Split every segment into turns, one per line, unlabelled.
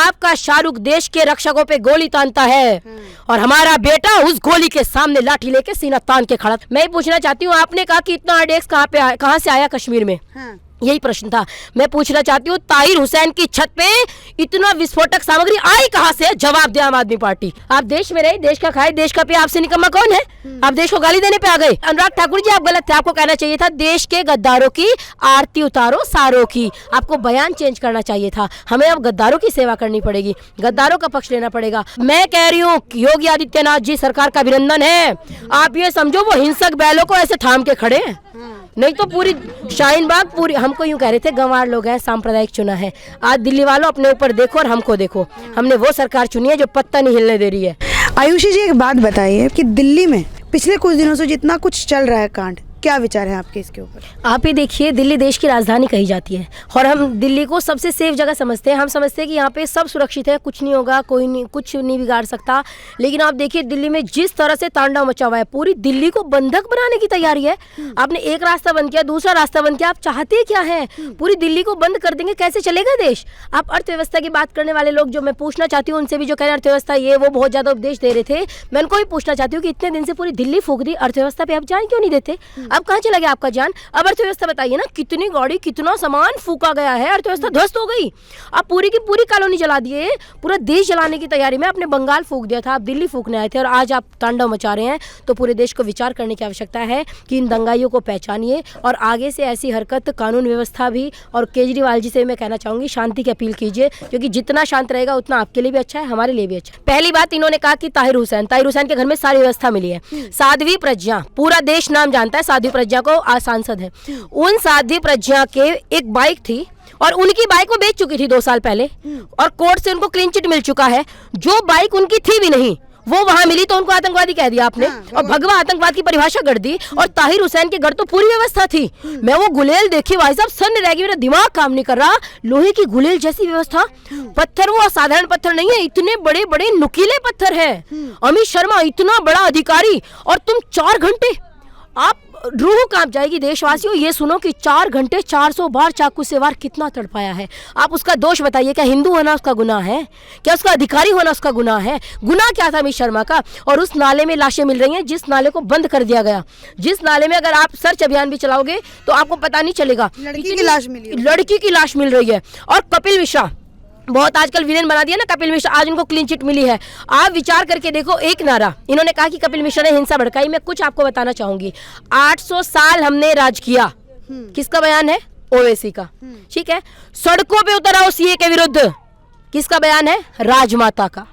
आपका शाहरुख देश के रक्षकों पे गोली तानता है और हमारा बेटा उस गोली के सामने लाठी लेके सीना तान के खड़ा। मैं पूछना चाहती हूँ, आपने कहा कि इतना आरडीएक्स कहाँ से आया कश्मीर में? यही प्रश्न था। मैं पूछना चाहती हूँ, ताहिर हुसैन की छत पे इतना विस्फोटक सामग्री आई कहाँ से? जवाब दे आम आदमी पार्टी। आप देश में रहे, देश का खाए, देश का पिए, आपसे निकम्मा कौन है? आप देश को गाली देने पे आ गए। अनुराग ठाकुर जी, आप गलत थे। आपको कहना चाहिए था देश के गद्दारों की आरती उतारो सारों की। आपको बयान चेंज करना चाहिए था। हमें अब गद्दारों की सेवा करनी पड़ेगी, गद्दारों का पक्ष लेना पड़ेगा। मैं कह रही हूँ योगी आदित्यनाथ जी सरकार का अभिनंदन है। आप ये समझो वो हिंसक बैलों को ऐसे थाम के खड़े हैं, नहीं तो पूरी शाहीन बाग पूरी, हमको यूं कह रहे थे गंवार लोग हैं, सांप्रदायिक चुना है। आज दिल्ली वालों अपने ऊपर देखो और हमको देखो, हमने वो सरकार चुनी है जो पत्ता नहीं हिलने दे रही है।
आयुषी जी, एक बात बताइए कि दिल्ली में पिछले कुछ दिनों से जितना कुछ चल रहा है कांड, क्या विचार है आपके इसके ऊपर?
आप ही देखिए, दिल्ली देश की राजधानी कही जाती है और हम दिल्ली को सबसे सेफ जगह समझते हैं। हम समझते हैं कि यहाँ पे सब सुरक्षित है, कुछ नहीं होगा, कोई नहीं, कुछ नहीं बिगाड़ सकता। लेकिन आप देखिए दिल्ली में जिस तरह से तांडव मचा हुआ है, पूरी दिल्ली को बंधक बनाने की तैयारी है। आपने एक रास्ता बंद किया, दूसरा रास्ता बंद किया, आप चाहते क्या है? पूरी दिल्ली को बंद कर देंगे, कैसे चलेगा देश? आप अर्थव्यवस्था की बात करने वाले लोग जो मैं पूछना चाहती हूँ उनसे भी, जो कह रहे हैं अर्थव्यवस्था ये वो बहुत ज्यादा उपदेश दे रहे थे, मैं उनको भी पूछना चाहती हूँ कि इतने दिन से पूरी दिल्ली फूक दी, अर्थव्यवस्था पे आप जान क्यों नहीं देते? अब कहाँ चला गया आपका जान? अब अर्थव्यवस्था बताइए ना, कितनी गाड़ी, कितना सामान फूका गया है, अर्थव्यवस्था ध्वस्त हो गई। आप पूरी की पूरी कॉलोनी जला दिए, पूरा देश जलाने की तैयारी में। आपने बंगाल फूक दिया था, आप दिल्ली फूकने आए थे और आज आप तांडव मचा रहे हैं। तो पूरे देश को विचार करने की आवश्यकता है कि इन दंगाइयों को पहचानिए और आगे से ऐसी हरकत कानून व्यवस्था भी, और केजरीवाल जी से मैं कहना चाहूंगी शांति की अपील कीजिए, क्योंकि जितना शांत रहेगा उतना आपके लिए भी अच्छा है, हमारे लिए भी अच्छा है। पहली बात, इन्होंने कहा कि ताहिर हुसैन के घर में सारी व्यवस्था मिली है। साध्वी प्रज्ञा, पूरा देश नाम जानता है साध्वी प्रज्ञा को, आज सांसद है। उन साध्वी प्रज्ञा के एक बाइक थी और उनकी बाइक वो बेच चुकी थी 2 साल पहले और कोर्ट से उनको क्लीन चिट मिल चुका है। जो बाइक उनकी थी भी नहीं वो वहां मिली तो उनको आतंकवादी कह दिया आपने, और भगवा आतंकवाद की परिभाषा कर दी। और ताहिर हुसैन के घर तो पूरी व्यवस्था थी। मैं वो गुलेल देखी भाई साहब, सन्न रह गई, मेरा दिमाग काम नहीं कर रहा। लोहे की गुलेल जैसी व्यवस्था, पत्थर वो साधारण पत्थर नहीं है, इतने बड़े बड़े नुकीले पत्थर है। अमित शर्मा इतना बड़ा अधिकारी, और तुम 4 घंटे, आप रूह कांप जाएगी देशवासियों ये सुनो कि 4 घंटे 400 बार चाकू से वार कितना तड़पाया है। आप उसका दोष बताइए, क्या हिंदू होना उसका गुनाह है? क्या उसका अधिकारी होना उसका गुनाह है? गुनाह क्या था अमित शर्मा का? और उस नाले में लाशें मिल रही हैं जिस नाले को बंद कर दिया गया, जिस नाले में अगर आप सर्च अभियान भी चलाओगे तो आपको पता नहीं चलेगा।
लड़की की लाश मिली,
लड़की की लाश मिल रही है। और कपिल मिश्रा बहुत आजकल विलेन बना दिया ना कपिल मिश्रा, आज उनको क्लीन चिट मिली है। आप विचार करके देखो, एक नारा इन्होंने कहा कि कपिल मिश्रा ने हिंसा भड़काई। मैं कुछ आपको बताना चाहूंगी, 800 साल हमने राज किया, किसका बयान है? ओवैसी का, ठीक है। सड़कों पे उतर आओ सीए के विरुद्ध, किसका बयान है? राजमाता का।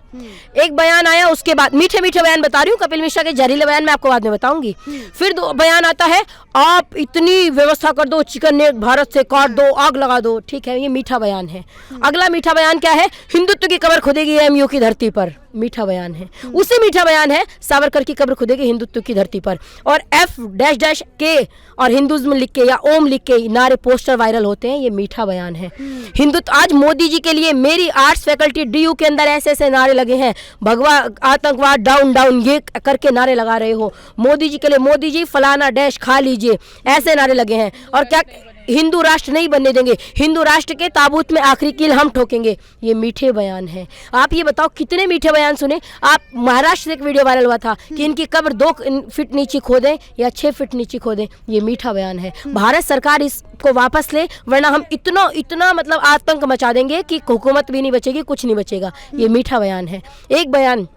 एक बयान आया, उसके बाद मीठे मीठे बयान बता रही हूँ, कपिल मिश्रा के जहरीले बयान मैं आपको बाद में बताऊंगी। फिर बयान आता है, आप इतनी व्यवस्था कर दो, चिकन नेट भारत से काट दो, आग लगा दो, ठीक है, ये मीठा बयान है। अगला मीठा बयान क्या है? हिंदुत्व की कब्र खुदेगी एमयू की धरती पर, मीठा बयान है। उससे मीठा बयान है, सावरकर की कब्र खुदेगी हिंदुत्व की धरती पर। और F-के और हिंदुज्म लिख के या ओम लिख के नारे पोस्टर वायरल होते हैं, ये मीठा बयान है। हिंदुत्व, आज मोदी जी के लिए मेरी आर्ट्स फैकल्टी DU के अंदर ऐसे ऐसे नारे लगे हैं, भगवा आतंकवाद डाउन डाउन, ये करके नारे लगा रहे हो। मोदी जी के लिए, मोदी जी फलाना डैश खा लीजिए, ऐसे नारे लगे हैं। और क्या, हिंदू राष्ट्र नहीं बनने देंगे, हिंदू राष्ट्र के ताबूत में आखिरी कील हम ठोकेंगे, ये मीठे बयान है। आप ये बताओ कितने मीठे बयान सुने आप? महाराष्ट्र से एक वीडियो वायरल हुआ था कि इनकी कब्र 2 फीट नीचे खोदें या 6 फीट नीचे खोदें, ये मीठा बयान है। भारत सरकार इसको वापस ले, वरना हम इतना मतलब आतंक मचा देंगे कि हुकूमत भी नहीं बचेगी, कुछ नहीं बचेगा, ये मीठा बयान है। एक बयान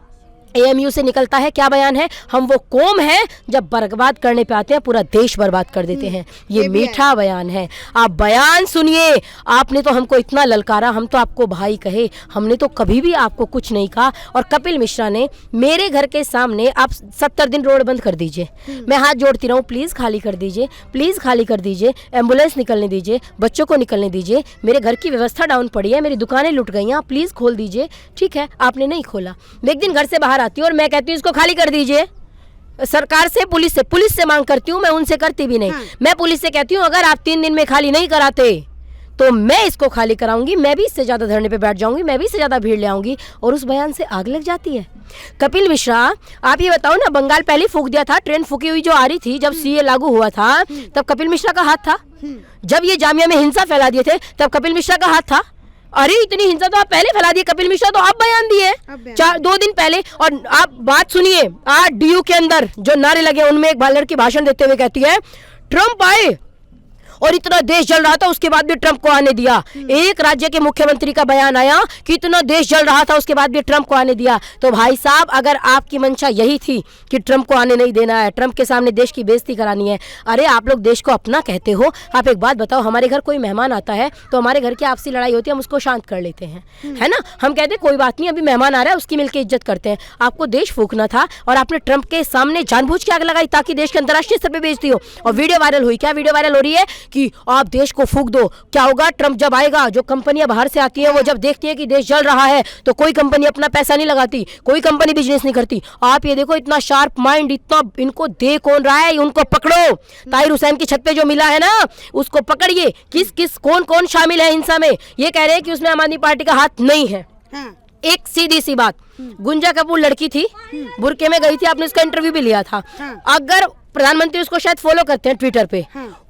AMU से निकलता है, क्या बयान है? हम वो कौम है जब बर्बाद करने पे आते हैं पूरा देश बर्बाद कर देते हैं, ये मीठा बयान है। आप बयान सुनिए, आपने तो हमको इतना ललकारा, हम तो आपको भाई कहे, हमने तो कभी भी आपको कुछ नहीं कहा। और कपिल मिश्रा ने मेरे घर के सामने, आप 70 दिन रोड बंद कर दीजिए, मैं हाथ जोड़ती रहूँ, प्लीज़ खाली कर दीजिए, प्लीज़ खाली कर दीजिए, एम्बुलेंस निकलने दीजिए, बच्चों को निकलने दीजिए, मेरे घर की व्यवस्था डाउन पड़ी है, मेरी दुकानें लुट गई हैं, आप प्लीज़ खोल दीजिए, ठीक है। आपने नहीं खोला। एक दिन घर से बाहर आती हूँ और मैं कहती हूँ इसको खाली कर दीजिए, सरकार से, पुलिस से मांग करती हूँ, मैं उनसे करती भी नहीं। मैं पुलिस से कहती हूँ अगर आप 3 दिन में खाली नहीं कराते तो मैं इसको खाली कराऊंगी, मैं भी इससे ज़्यादा धरने पे बैठ जाऊंगी, मैं भी इससे ज़्यादा भीड़ ले आऊंगी। और उस बयान से आग लग जाती है। कपिल मिश्रा, आप ये बताओ ना, बंगाल पहले फूक दिया था, ट्रेन फूकी हुई जो आ रही थी, जब CA लागू हुआ था तब कपिल मिश्रा का हाथ था। जब ये जामिया में हिंसा फैला दिए थे तब कपिल मिश्रा का हाथ था। अरे इतनी हिंसा तो आप पहले फैला दिए, कपिल मिश्रा तो आप बयान दिए हैं 2 दिन पहले। और आप बात सुनिए, आज डीयू के अंदर जो नारे लगे उनमें एक लड़की भाषण देते हुए कहती है ट्रम्प आए और इतना देश जल रहा था उसके बाद भी ट्रम्प को आने दिया। एक राज्य के मुख्यमंत्री का बयान आया कि इतना देश जल रहा था उसके बाद भी ट्रम्प को आने दिया। तो भाई साहब, अगर आपकी मंशा यही थी कि ट्रम्प को आने नहीं देना है, ट्रम्प के सामने देश की बेइज्जती करानी है, अरे आप लोग देश को अपना कहते हो। आप एक बात बताओ, हमारे घर कोई मेहमान आता है तो हमारे घर की आपसी लड़ाई होती है, हम उसको शांत कर लेते हैं, है ना। हम कहते हैं कोई बात नहीं, अभी मेहमान आ रहा है उसकी मिलकर इज्जत करते हैं। आपको देश फूकना था और आपने ट्रम्प के सामने जानबूझ के आग लगाई ताकि देश के अंतर्राष्ट्रीय स्तर पर बेइज्जती हो। और वीडियो वायरल हुई। क्या वीडियो वायरल हो रही है कि आप देश को फूंक दो। क्या होगा, ट्रम्प जब आएगा, जो कंपनियां बाहर से आती हैं वो जब देखती है कि देश जल रहा है तो कोई कंपनी अपना पैसा नहीं लगाती, कोई कंपनी बिजनेस नहीं करती। आप ये देखो, इतना शार्प माइंड, इतना इनको दे कौन रहा है, उनको पकड़ो। ताहिर हुसैन की छत पे जो मिला है ना, उसको पकड़िए। किस किस कौन कौन शामिल है हिंसा में। ये कह रहे हैं कि उसमें आम आदमी पार्टी का हाथ नहीं है। एक सीधी सी बात, गुंजा कपूर लड़की थी, बुरके में गई थी, आपने उसका इंटरव्यू भी लिया था। अगर प्रधानमंत्री उसको शायद फॉलो करते हैं ट्विटर पे,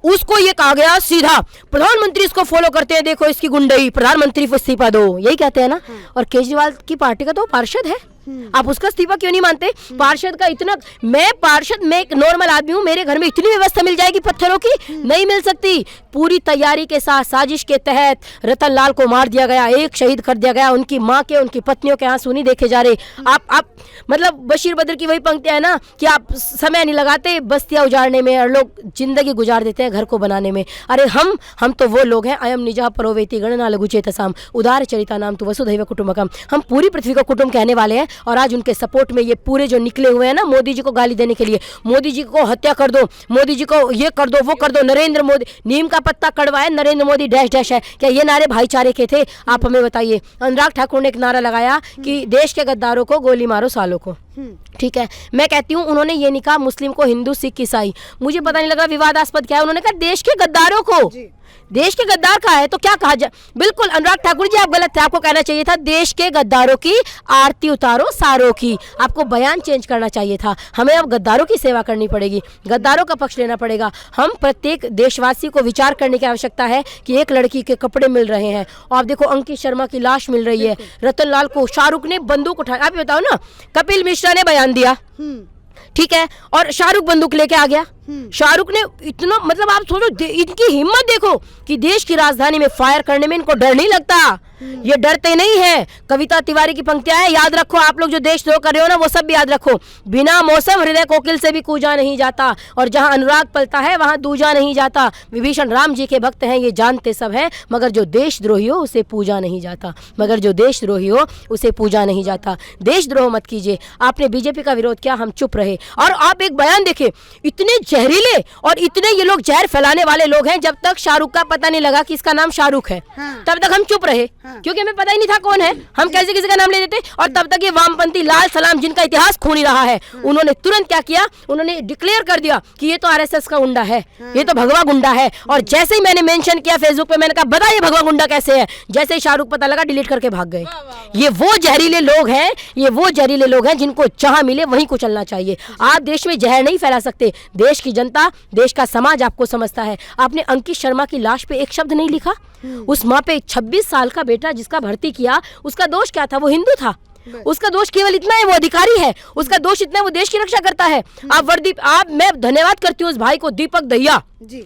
उसको ये कहा गया सीधा, प्रधानमंत्री इसको फॉलो करते हैं, देखो इसकी गुंडई, प्रधानमंत्री को इस्तीफा दो, यही कहते हैं ना। और केजरीवाल की पार्टी का तो पार्षद है, आप उसका इस्तीफा क्यों नहीं मानते? पार्षद का इतना, मैं पार्षद, मैं एक नॉर्मल आदमी हूँ, मेरे घर में इतनी व्यवस्था मिल जाएगी पत्थरों की? नहीं मिल सकती। पूरी तैयारी के साथ, साजिश के तहत रतन लाल को मार दिया गया, एक शहीद कर दिया गया, उनकी माँ के, उनकी पत्नियों के आंसू नहीं देखे जा रहे। आप मतलब बशीर बद्र की वही पंक्तियां है ना कि आप समय नहीं लगाते बस्तियां उजाड़ने में और लोग जिंदगी गुजार देते हैं घर को बनाने में। अरे हम तो वो लोग हैं, अयम निजा परोवेति गणना लघु चेतसाम उदार चरिता नाम तो वसुधैव कुटुंबकम। हम पूरी पृथ्वी को कुटुंब कहने वाले हैं। और आज उनके सपोर्ट में ये पूरे जो निकले हुए हैं ना मोदी जी को गाली देने के लिए, मोदी जी को हत्या कर दो, मोदी जी को ये कर दो, वो कर दो, नरेंद्र मोदी, नीम का पत्ता कड़वा है, नरेंद्र मोदी डैश डैश है, क्या ये नारे भाईचारे के थे? आप हमें बताइए। अनुराग ठाकुर ने एक नारा लगाया कि देश के गद्दारों को गोली मारो सालों को। ठीक है, मैं कहती हूँ उन्होंने ये नहीं कहा मुस्लिम को हिंदू, सिख, ईसाई, मुझे पता नहीं लगा विवादास्पद क्या है। उन्होंने कहा देश के गद्दारों को। देश के गद्दार कहा है तो क्या कहा जाए? बिल्कुल अनुराग ठाकुर जी, आप गलत थे, आपको कहना चाहिए था देश के गद्दारों की आरती उतारो सारों की। आपको बयान चेंज करना चाहिए था। हमें अब गद्दारों की सेवा करनी पड़ेगी, गद्दारों का पक्ष लेना पड़ेगा। हम प्रत्येक देशवासी को विचार करने की आवश्यकता है कि एक लड़की के कपड़े मिल रहे हैं और आप देखो अंकित शर्मा की लाश मिल रही है, रतन लाल को शाहरुख ने बंदूक उठाया। आप बताओ ना, कपिल मिश्रा ने बयान दिया, ठीक है, और शाहरुख बंदूक लेके आ गया। शाहरुख ने इतना, मतलब आप सोचो इनकी हिम्मत देखो कि देश की राजधानी में फायर करने में इनको डर नहीं लगता, ये डरते नहीं है। कविता तिवारी की पंक्तियां हैं, याद रखो आप लोग जो देशद्रोह कर रहे हो ना वो सब भी याद रखो। बिना मौसम हृदय कोकिल से भी कूजा नहीं जाता, और जहां अनुराग पलता है वहां दूजा नहीं जाता। विभीषण राम जी के भक्त हैं, ये जानते सब हैं, मगर जो देशद्रोही हो उसे पूजा नहीं जाता, मगर जो देशद्रोही हो उसे पूजा नहीं जाता। देशद्रोह मत कीजिए। आपने बीजेपी का विरोध किया, हम चुप रहे। और आप एक बयान देखें, इतने जहरीले और इतने ये लोग जहर फैलाने वाले लोग हैं। जब तक शाहरुख का पता नहीं लगा कि इसका नाम शाहरुख है, तब तक हम चुप रहे, क्योंकि हमें पता ही नहीं था कौन है, हम कैसे किसी का नाम ले देते। और तब तक ये वामपंथी लाल सलाम, जिनका इतिहास खूनी रहा है, उन्होंने तुरंत क्या किया, उन्होंने डिक्लेयर कर दिया कि ये तो आरएसएस का गुंडा है, ये तो भगवा गुंडा है। और जैसे ही मैंने मेंशन किया फेसबुक पे, मैंने कहा बताइए भगवा गुंडा कैसे है, जैसे ही शाहरुख पता लगा डिलीट करके भाग गए। ये वो जहरीले लोग हैं, ये वो जहरीले लोग हैं जिनको जहां मिले वहीं को चलना चाहिए। आप देश में जहर नहीं फैला सकते। देश की जनता, देश का समाज आपको समझता है। आपने अंकित शर्मा की लाश पे एक शब्द नहीं लिखा। उस माँ पे 26 साल का बेटा जिसका भर्ती किया, उसका दोष क्या था? वो हिंदू था। उसका दोष केवल इतना है, वो अधिकारी है। उसका दोष इतना है, वो देश की रक्षा करता है। मैं धन्यवाद करती हूँ उस भाई को, दीपक दहिया जी।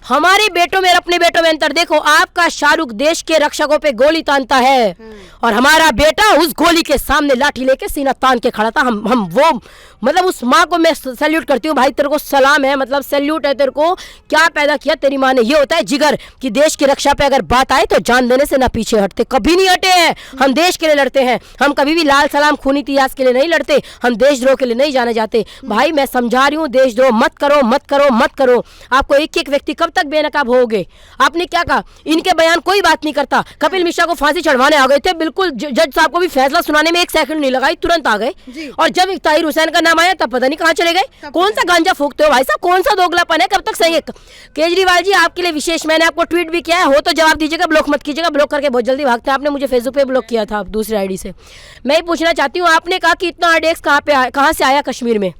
हमारे बेटों में और अपने बेटों में अंतर देखो। आपका शाहरुख देश के रक्षकों पे गोली तानता है और हमारा बेटा उस गोली के सामने लाठी लेके सीना तान के खड़ा था। हम वो, मतलब उस माँ को मैं सैल्यूट करती हूँ। भाई तेरे को सलाम है, मतलब सैल्यूट है तेरे को। क्या पैदा किया तेरी माँ ने। ये होता है जिगर कि देश की रक्षा पे अगर बात आए तो जान देने से ना पीछे हटते, कभी नहीं हटे हैं। हम देश के लिए लड़ते हैं, हम कभी भी लाल सलाम खूनी इतिहास के लिए नहीं लड़ते, हम देशद्रोह के लिए नहीं जाने जाते। भाई मैं समझा रही हूँ, देशद्रोह मत करो, मत करो, मत करो। आपको एक एक व्यक्ति कब तक बेनकाब होगे? आपने क्या कहा? इनके बयान कोई बात नहीं करता। कपिल मिश्रा को फांसी चढ़वाने आ गए थे, बिल्कुल जज साहब को भी फैसला सुनाने में 1 सेकंड नहीं लगाई, तुरंत आ गए। और जब ताहिर हुसैन का नाम आया तब पता नहीं कहाँ चले गए। कौन सा गांजा फूकते हो भाई साहब, कौन सा दोगलापन है? कब तक सही है? केजरीवाल जी आपके लिए विशेष, मैंने आपको ट्वीट भी किया है, हो तो जवाब दीजिएगा, ब्लॉक मत कीजिएगा। ब्लॉक करके बहुत जल्दी भागते हैं। आपने मुझे फेसबुक पे ब्लॉक किया था दूसरी आईडी से। मैं ही पूछना चाहती हूँ, आपने कहा कि इतना RDX कहाँ से आया कश्मीर में?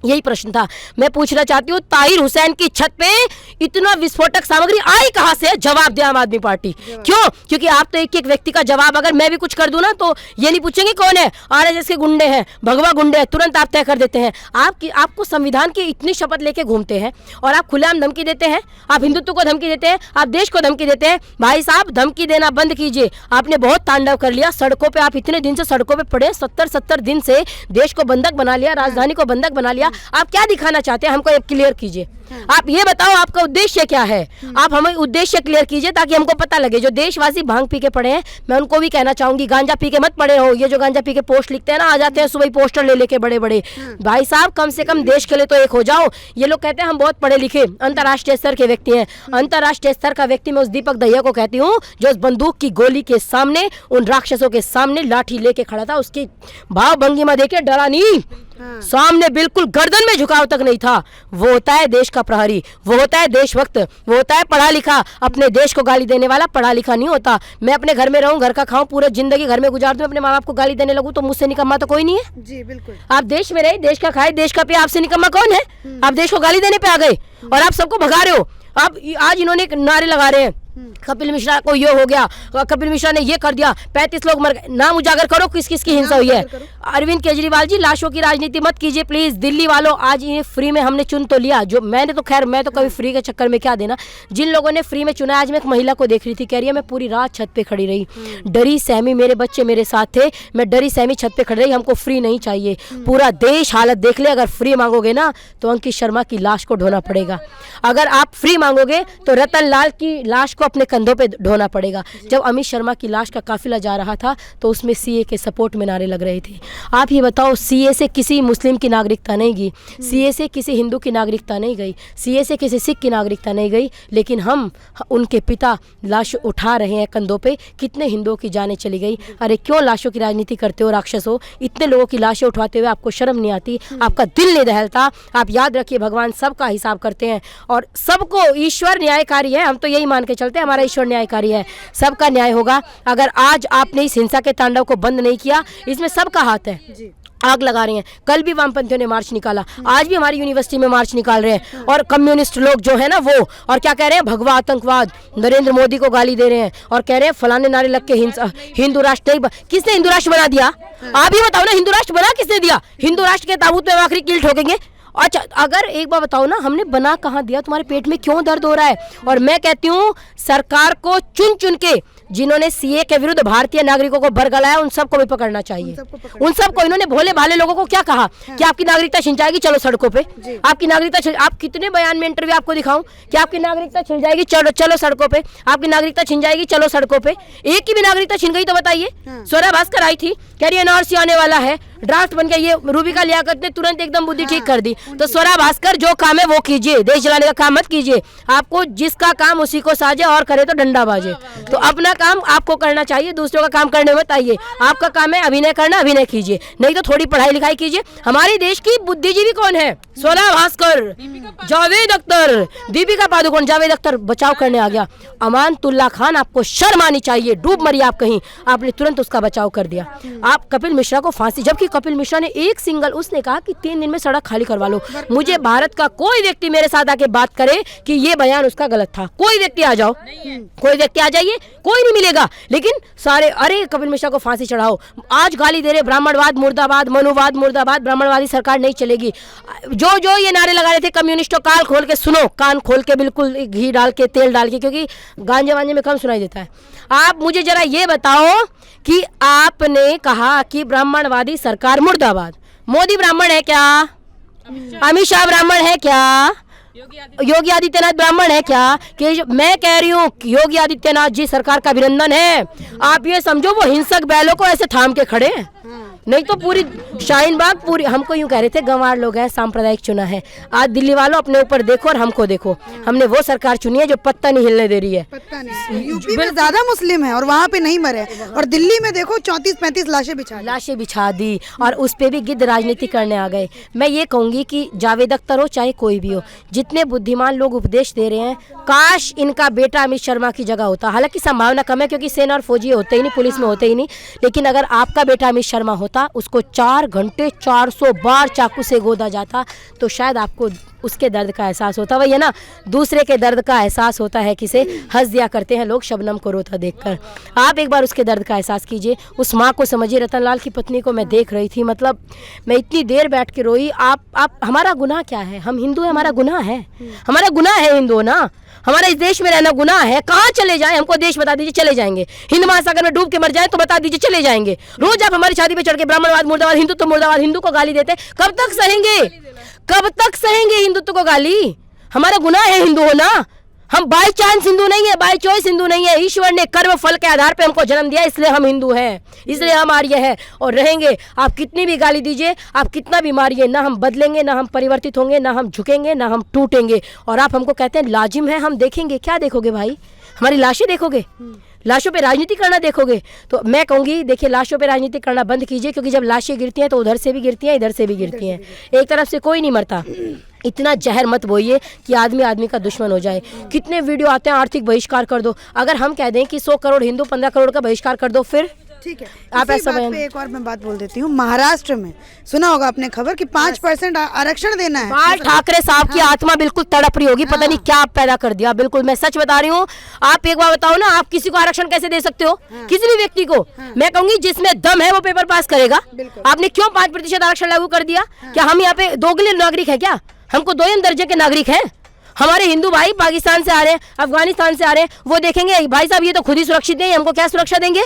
यही प्रश्न था। मैं पूछना चाहती हूँ, ताहिर हुसैन की छत पे इतना विस्फोटक सामग्री आई कहाँ से? जवाब दे आम आदमी पार्टी। क्यों? क्योंकि आप तो एक एक व्यक्ति का जवाब, अगर मैं भी कुछ कर दूं ना तो ये नहीं पूछेंगे कौन है, आरएसएस के गुंडे हैं, भगवा गुंडे हैं, तुरंत आप तय कर देते हैं। आपको संविधान की इतनी शपथ लेके घूमते हैं और आप खुलेआम धमकी देते हैं, आप हिंदुत्व को धमकी देते हैं, आप देश को धमकी देते हैं। भाई साहब, धमकी देना बंद कीजिए। आपने बहुत तांडव कर लिया सड़कों पे, आप इतने दिन से सड़कों पे पड़े, 70 दिन से देश को बंधक बना लिया, राजधानी को बंधक बना लिया। आप क्या दिखाना चाहते हैं? हमको एक क्लियर कीजिए। आप ये बताओ आपका उद्देश्य क्या है? आप हमें उद्देश्य क्लियर कीजिए ताकि हमको पता लगे। जो देशवासी भांग पी के पड़े हैं, मैं उनको भी कहना चाहूंगी, गांजा पी के मत पड़े हो। ये जो गांजा पी के पोस्ट लिखते हैं ना, आ जाते हैं सुबह पोस्टर ले लेके बड़े बड़े। भाई साहब, कम से कम देश के लिए तो एक हो जाओ। ये लोग कहते हैं हम बहुत पढ़े लिखे, अंतर्राष्ट्रीय स्तर के व्यक्ति हैं। अंतर्राष्ट्रीय स्तर का व्यक्ति मैं उस दीपक दहिया को कहती हूँ जो उस बंदूक की गोली के सामने, उन राक्षसों के सामने लाठी लेके खड़ा था। उसकी भाव भंगिमा देखे डरा नहीं, सामने बिल्कुल गर्दन में झुकाव तक नहीं था। वो होता है देश का प्रहरी, वो होता है देशभक्त, वो होता है पढ़ा लिखा। अपने देश को गाली देने वाला पढ़ा लिखा नहीं होता। मैं अपने घर में रहूं, घर का खाऊं, पूरा जिंदगी घर में गुजार दूं, अपने माँ बाप को गाली देने लगूं तो मुझसे निकम्मा तो कोई नहीं है।
जी बिल्कुल।
आप देश में रहे, देश का खाए, देश का पिए, आपसे निकम्मा कौन है? आप देश को गाली देने पे आ गए और आप सबको भगा रहे हो। अब आज इन्होंने एक नारे लगा रहे हैं, कपिल मिश्रा को ये हो गया, कपिल मिश्रा ने ये कर दिया, 35 लोग मर गए। नाम उजागर करो किस किस की हिंसा हुई है। अरविंद केजरीवाल जी, लाशों की राजनीति मत कीजिए प्लीज। दिल्ली वालों, आज ये फ्री में हमने चुन तो लिया, जो मैंने तो खैर मैं तो कभी फ्री के चक्कर में क्या देना। जिन लोगों ने फ्री में चुना, आज मैं एक महिला को देख रही थी, कह रही है मैं पूरी रात छत पे खड़ी रही, डरी सहमी, मेरे बच्चे मेरे साथ थे, मैं डरी सहमी छत पे खड़ी रही। हमको फ्री नहीं चाहिए। पूरा देश हालत देख ले। अगर फ्री मांगोगे ना तो अंकित शर्मा की लाश को ढोना पड़ेगा। अगर आप फ्री मांगोगे तो रतन लाल की लाश को अपने कंधों पे ढोना पड़ेगा। जब अमित शर्मा की लाश का काफिला जा रहा था तो उसमें सीए के सपोर्ट में नारे लग रहे थे। आप ये बताओ, सीए से किसी मुस्लिम की नागरिकता नहीं गई, सीए से किसी हिंदू की नागरिकता नहीं गई, सीए से किसी सिख की नागरिकता नहीं गई, लेकिन हम उनके पिता लाश उठा रहे हैं कंधों पे। कितने हिंदुओं की जानें चली गई। अरे क्यों लाशों की राजनीति करते हो राक्षसों? इतने लोगों की लाशें उठवाते हुए आपको शर्म नहीं आती? आपका दिल नहीं दहलता? आप याद रखिए, भगवान सबका हिसाब करते हैं और सबको, ईश्वर न्यायकारी है। हम तो यही मान के चलते हैं, हमारा ईश्वर न्यायकारी है, सबका न्याय होगा। अगर आज आपने इस हिंसा के तांडव को बंद नहीं किया, इसमें सबका हाथ है। आग लगा रहे हैं। कल भी वामपंथियों ने मार्च निकाला, आज भी हमारी यूनिवर्सिटी में मार्च निकाल रहे हैं। और कम्युनिस्ट लोग जो है ना वो, और क्या कह रहे हैं? भगवा आतंकवाद, नरेंद्र मोदी को गाली दे रहे हैं और कह रहे हैं फलाने नारे लग के हिंदू राष्ट्र। किसने हिंदू राष्ट्र बना दिया? आप ही बताओ ना, हिंदू राष्ट्र बना किसने दिया? हिंदू राष्ट्र के ताबूत में आखिरी कील ठोकेंगे। अच्छा, अगर एक बार बताओ ना, हमने बना कहाँ दिया? तुम्हारे पेट में क्यों दर्द हो रहा है? और मैं कहती हूँ सरकार को चुन चुन के जिन्होंने सीए के विरुद्ध भारतीय नागरिकों को बरगलाया, उन सबको भी पकड़ना चाहिए। उन सबको। इन्होंने भोले भाले लोगों को क्या कहा कि आपकी नागरिकता छिन जाएगी, चलो सड़कों पे। आपकी नागरिकता, आप कितने बयान में इंटरव्यू आपको दिखाऊं कि आपकी नागरिकता छिन जाएगी, चलो सड़कों पे। आपकी नागरिकता छिन जाएगी, चलो सड़कों पे। एक की भी नागरिकता छिन गई तो बताइए। स्वरा भास्कर आई थी, कह रही एनआरसी आने वाला है, ड्राफ्ट बन गया। ये रूबिका लियाकत ने तुरंत एकदम बुद्धि ठीक कर दी। तो स्वरा भास्कर, जो काम है वो कीजिए, देश जलाने का काम मत कीजिए। आपको जिसका काम उसी को साजे, और करे तो डंडा बाजे। तो अपना काम आपको करना चाहिए, दूसरों का काम करने मत आइए। आपका काम है अभिनय करना, अभिनय कीजिए, नहीं तो थोड़ी पढ़ाई लिखाई कीजिए। हमारे देश की बुद्धिजीवी कौन है? स्वरा भास्कर, जावेद अख्तर, दीपिका पादुकोण। जावेद अख्तर बचाव करने आ गया। अमानतुल्लाह खान, आपको शर्म आनी चाहिए, डूब मरी आप कहीं, आपने तुरंत उसका बचाव कर दिया। आप कपिल मिश्रा को फांसी, जबकि कपिल मिश्रा ने एक सिंगल, उसने कहा कि 3 दिन में सड़क खाली करवा लो। मुझे भारत का कोई व्यक्ति मेरे साथ आके बात करे कि ये बयान उसका गलत था, कोई व्यक्ति आ जाओ, कोई व्यक्ति आ जाइए, कोई नहीं मिलेगा। लेकिन सारे, अरे कपिल मिश्रा को फांसी चढ़ाओ। आज गाली दे रहे, ब्राह्मणवाद मुर्दाबाद, मनुवाद मुर्दाबाद, ब्राह्मणवादी सरकार नहीं चलेगी। जो जो ये नारे लगा रहे थे कम्युनिस्टों, कान खोल के सुनो, कान खोल के, बिल्कुल घी डाल के, तेल डाल के, क्योंकि गांजे वांजे में कम सुनाई देता है। आप मुझे जरा ये बताओ कि आपने कहा कि ब्राह्मणवादी सरकार मुर्दाबाद, मोदी ब्राह्मण है क्या? अमित शाह ब्राह्मण है क्या? योगी आदित्यनाथ ब्राह्मण है क्या? कि मैं कह रही हूँ योगी आदित्यनाथ जी सरकार का अभिनंदन है। आप ये समझो वो हिंसक बैलों को ऐसे थाम के खड़े हैं, नहीं तो पूरी शाहीन बाग, पूरी, हमको यूं कह रहे थे गंवार लोग हैं, सांप्रदायिक चुना है। आज दिल्ली वालों अपने ऊपर देखो और हमको देखो, हमने वो सरकार चुनी है जो पत्ता नहीं हिलने दे रही है।
पत्ता नहीं। यूपी में ज्यादा मुस्लिम है और वहाँ पे नहीं मरे, और दिल्ली में देखो 34-35 लाशें बिछा
दी और उस पे भी गिद्ध राजनीति करने आ गए। मैं ये कहूंगी कि जावेद अख्तर हो चाहे कोई भी हो, जितने बुद्धिमान लोग उपदेश दे रहे हैं, काश इनका बेटा अमित शर्मा की जगह होता। हालांकि संभावना कम है क्योंकि सेना और फौजी होते ही नहीं, पुलिस में होते ही नहीं, लेकिन अगर आपका बेटा अमित शर्मा होता होता, उसको 4 घंटे 400 बार चाकू से गोदा जाता, तो शायद आपको उसके दर्द का एहसास होता। वही है ना, दूसरे के दर्द का एहसास होता है किसे, हंस दिया करते हैं लोग शबनम को रोता देखकर। आप एक बार उसके दर्द का एहसास कीजिए, उस माँ को समझिए। रतनलाल की पत्नी को मैं देख रही थी, मतलब मैं इतनी देर बैठ के रोई। आप हमारा गुनाह क्या है? हम हिंदू हैं, हमारा गुनाह है, हमारा गुनाह है हिंदू ना, हमारा इस देश में रहना गुनाह है। कहाँ चले जाएं? हमको देश बता दीजिए, चले जाएंगे। हिंद महासागर में डूब के मर जाए तो बता दीजिए, चले जाएंगे। रोज आप हमारी शादी पे चढ़ के ब्राह्मणवाद मुर्दाबाद, हिंदुत्व मुर्दाबाद, हिंदू को गाली देते, कब तक सहेंगे? कब तक सहेंगे हिंदुत्व को गाली? हमारा गुनाह है हिंदू होना। हम बाय चांस हिंदू नहीं है, बाय चॉइस हिंदू नहीं है। ईश्वर ने कर्म फल के आधार पे हमको जन्म दिया, इसलिए हम हिंदू हैं, इसलिए हम आर्य हैं और रहेंगे। आप कितनी भी गाली दीजिए, आप कितना भी मारिए, ना हम बदलेंगे, ना हम परिवर्तित होंगे, ना हम झुकेंगे, ना हम टूटेंगे। और आप हमको कहते हैं लाजिम है, हम देखेंगे। क्या देखोगे भाई? हमारी लाशें देखोगे? लाशों पे राजनीति करना देखोगे? तो मैं कहूँगी देखिए, लाशों पे राजनीति करना बंद कीजिए, क्योंकि जब लाशें गिरती हैं तो उधर से भी गिरती हैं, इधर से भी गिरती हैं, एक तरफ से कोई नहीं मरता। इतना जहर मत बोइए कि आदमी आदमी का दुश्मन हो जाए। कितने वीडियो आते हैं, आर्थिक बहिष्कार कर दो। अगर हम कह दें कि 100 करोड़ हिंदू 15 करोड़ का बहिष्कार कर दो, फिर
ठीक है।
आप ऐसा
बात पे एक और मैं बात बोल देती हूँ। महाराष्ट्र में सुना होगा आपने खबर कि 5% आरक्षण देना है।
बाल ठाकरे साहब की आत्मा बिल्कुल तड़प रही होगी, पता नहीं क्या आप पैदा कर दिया। बिल्कुल मैं सच बता रही हूँ। आप एक बार बताओ ना, आप किसी को आरक्षण कैसे दे सकते हो? किसी भी व्यक्ति को। मैं कहूंगी जिसमें दम है वो पेपर पास करेगा। आपने क्यों 5% आरक्षण लागू कर दिया? क्या हम यहाँ पे दोगले नागरिक है क्या? हमको 2 दर्जे के नागरिक हैं? हमारे हिंदू भाई पाकिस्तान से आ रहे हैं, अफगानिस्तान से आ रहे हैं, वो देखेंगे भाई साहब ये तो खुद ही सुरक्षित नहीं है, हमको क्या सुरक्षा देंगे?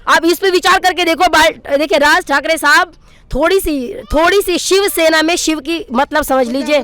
आप इस पे विचार करके देखो। देखिए राज ठाकरे साहब थोड़ी सी शिवसेना में शिव की मतलब समझ लीजिए,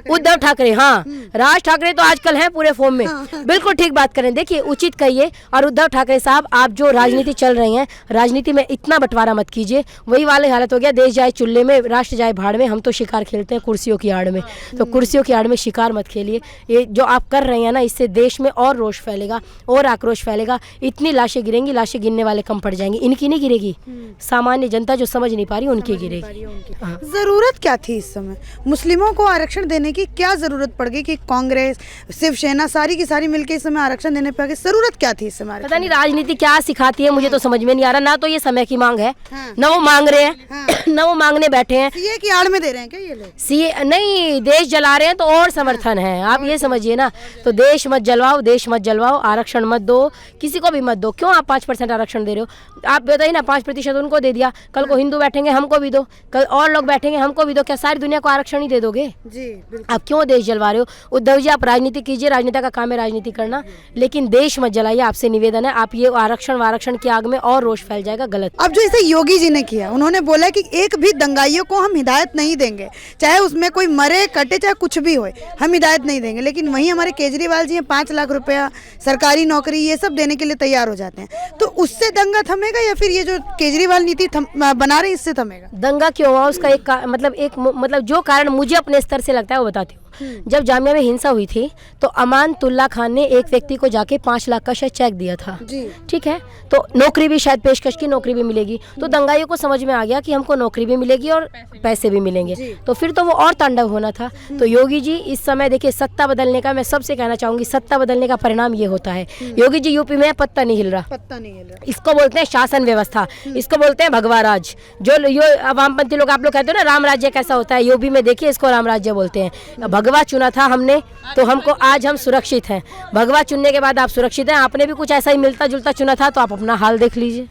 उद्धव ठाकरे। हाँ, राज ठाकरे तो आजकल हैं पूरे फॉर्म में। बिल्कुल ठीक बात करें, देखिए उचित कहिए। और उद्धव ठाकरे साहब, आप जो राजनीति चल रही हैं, राजनीति में इतना बंटवारा मत कीजिए। वही वाले हालत हो गया, देश जाए चुल्ले में, राष्ट्र जाए भाड़ में। हम तो शिकार खेलते हैं कुर्सियों की आड़ में, तो कुर्सियों की आड़ में शिकार मत खेलिए। ये जो आप कर रहे हैं ना, इससे देश में और रोष फैलेगा और आक्रोश फैलेगा। इतनी लाशें गिरेंगी, लाशें गिरने वाले कम पड़ जाएंगे। इनकी नहीं गिरेगी, सामान्य जनता जो समझ नहीं पा रही उनकी गिरेगी।
जरूरत क्या थी इस समय? मुस्लिमों को आरक्षण देने की क्या जरूरत पड़ गई कि कांग्रेस, शिवसेना सारी की सारी मिलकर इस समय आरक्षण देने पे? जरूरत क्या थी इस समय?
पता नहीं राजनीति क्या सिखाती है, मुझे तो समझ में नहीं आ रहा। ना तो ये समय की मांग है, ना वो मांग रहे हैं, ना वो मांगने बैठे हैं।
सीए की आड़ में दे रहे हैं क्या ये लोग?
सीए नहीं, देश जला रहे हैं तो और समर्थन है। आप ये समझिए ना, तो देश मत जलवाओ, देश मत जलवाओ, आरक्षण मत दो, किसी को भी मत दो। क्यों आप 5% आरक्षण दे रहे हो? आप बताइए ना, 5% उनको दे दिया, कल को हिंदू बैठेंगे हमको भी दो, कल और लोग बैठेंगे हमको भी दो। क्या सारी दुनिया को आरक्षण ही दे दोगे?
जी बिल्कुल।
आप क्यों देश जलवा रहे हो? उद्धव जी, आप राजनीति कीजिए, राजनेता का काम है राजनीति करना, लेकिन देश मत जलाइए। आपसे निवेदन है, आप ये आरक्षण की आग में और रोष फैल जाएगा, गलत।
अब जो इसे योगी जी ने किया, उन्होंने बोला कि एक भी दंगाइयों को हम हिदायत नहीं देंगे, चाहे उसमें कोई मरे कटे, चाहे कुछ भी हो, हम हिदायत नहीं देंगे। लेकिन वहीं हमारे केजरीवाल जी हैं, 5 लाख रुपया, सरकारी नौकरी, ये सब देने के लिए तैयार हो जाते हैं। तो उससे दंगा थमेगा या फिर ये जो केजरीवाल नीति बना रहे इससे थमेगा?
दंगा क्यों हुआ उसका मतलब जो कारण मुझे अपने स्तर से लगता है वो बताती हूँ। जब जामिया में हिंसा हुई थी तो अमानतुल्ला खान ने एक व्यक्ति को जाके 5 लाख का शायद चेक दिया था। ठीक है, तो नौकरी भी शायद पेशकश की, नौकरी भी मिलेगी। तो दंगाइयों को समझ में आ गया कि हमको नौकरी भी मिलेगी और पैसे भी मिलेंगे, तो फिर तो वो और तांडव होना था। तो योगी जी इस समय देखिए, सत्ता बदलने का, मैं सबसे कहना चाहूंगी, सत्ता बदलने का परिणाम ये होता है। योगी जी यूपी में पत्ता नहीं हिल रहा, इसको बोलते हैं शासन व्यवस्था, इसको बोलते हैं भगवा राज। जो वामपंथी लोग, आप लोग कहते हो ना राम राज्य कैसा होता है, यूपी में देखिए इसको राम राज्य बोलते हैं। भगवा चुना था हमने, तो हमको आज हम सुरक्षित हैं। भगवा चुनने के बाद आप सुरक्षित हैं। आपने भी कुछ ऐसा ही मिलता जुलता चुना था, तो आप अपना हाल देख लीजिए।